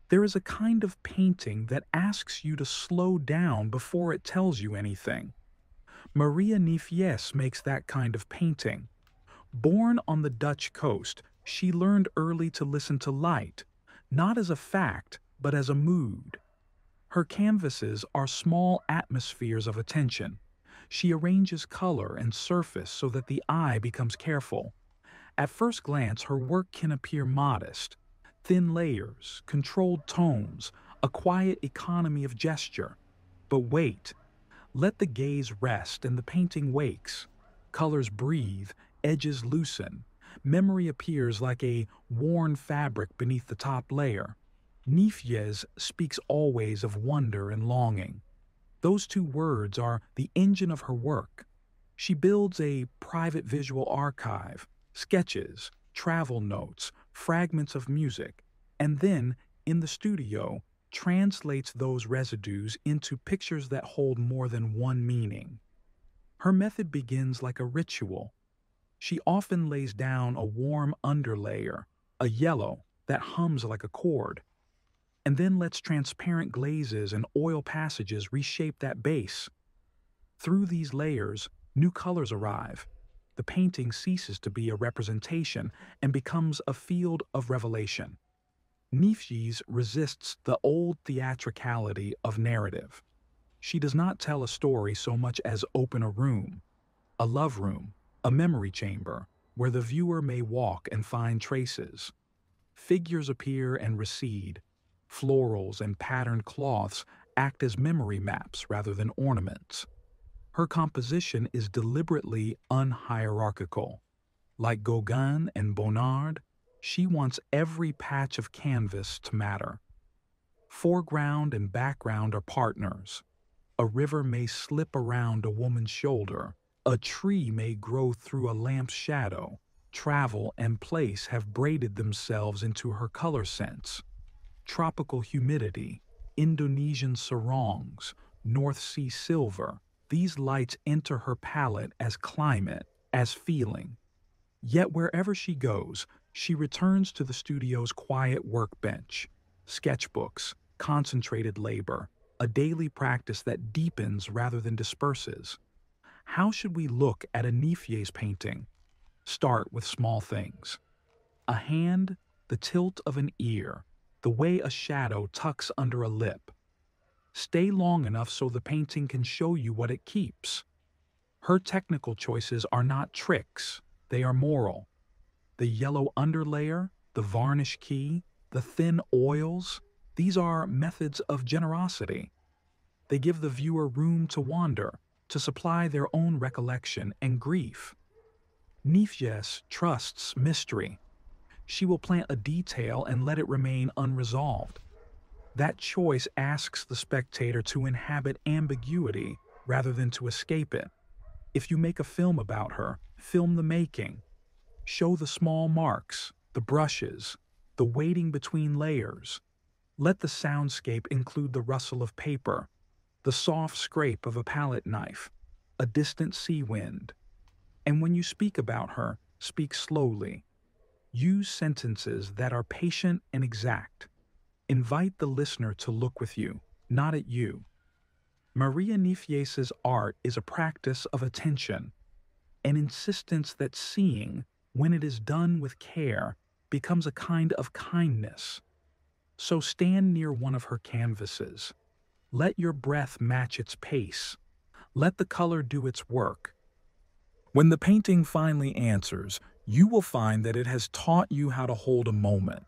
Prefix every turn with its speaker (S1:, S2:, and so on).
S1: There is a kind of painting that asks you to slow down before it tells you anything. Maria Neefjes makes that kind of painting. Born on the Dutch coast, she learned early to listen to light, not as a fact, but as a mood. Her canvases are small atmospheres of attention. She arranges color and surface so that the eye becomes careful. At first glance, her work can appear modest. Thin layers, controlled tones, a quiet economy of gesture. But wait, let the gaze rest and the painting wakes. Colors breathe, edges loosen. Memory appears like a worn fabric beneath the top layer. Neefjes speaks always of wonder and longing. Those two words are the engine of her work. She builds a private visual archive, sketches, travel notes, fragments of music, and then, in the studio, translates those residues into pictures that hold more than one meaning. Her method begins like a ritual. She often lays down a warm underlayer, a yellow that hums like a chord, and then lets transparent glazes and oil passages reshape that base. Through these layers, new colors arrive. The painting ceases to be a representation and becomes a field of revelation. Neefjes resists the old theatricality of narrative. She does not tell a story so much as open a love room, a memory chamber, where the viewer may walk and find traces. Figures appear and recede. Florals and patterned cloths act as memory maps rather than ornaments. Her composition is deliberately unhierarchical. Like Gauguin and Bonnard, she wants every patch of canvas to matter. Foreground and background are partners. A river may slip around a woman's shoulder. A tree may grow through a lamp's shadow. Travel and place have braided themselves into her color sense. Tropical humidity, Indonesian sarongs, North Sea silver, these lights enter her palette as climate, as feeling. Yet wherever she goes, she returns to the studio's quiet workbench, sketchbooks, concentrated labor, a daily practice that deepens rather than disperses. How should we look at a Neefjes painting? Start with small things. A hand, the tilt of an ear, the way a shadow tucks under a lip. Stay long enough so the painting can show you what it keeps. Her technical choices are not tricks, they are moral. The yellow underlayer, the varnish key, the thin oils, these are methods of generosity. They give the viewer room to wander, to supply their own recollection and grief. Neefjes trusts mystery. She will plant a detail and let it remain unresolved. That choice asks the spectator to inhabit ambiguity rather than to escape it. If you make a film about her, film the making. Show the small marks, the brushes, the waiting between layers. Let the soundscape include the rustle of paper, the soft scrape of a palette knife, a distant sea wind. And when you speak about her, speak slowly. Use sentences that are patient and exact. Invite the listener to look with you, not at you. Maria Neefjes's art is a practice of attention, an insistence that seeing, when it is done with care, becomes a kind of kindness. So stand near one of her canvases. Let your breath match its pace. Let the color do its work. When the painting finally answers, you will find that it has taught you how to hold a moment,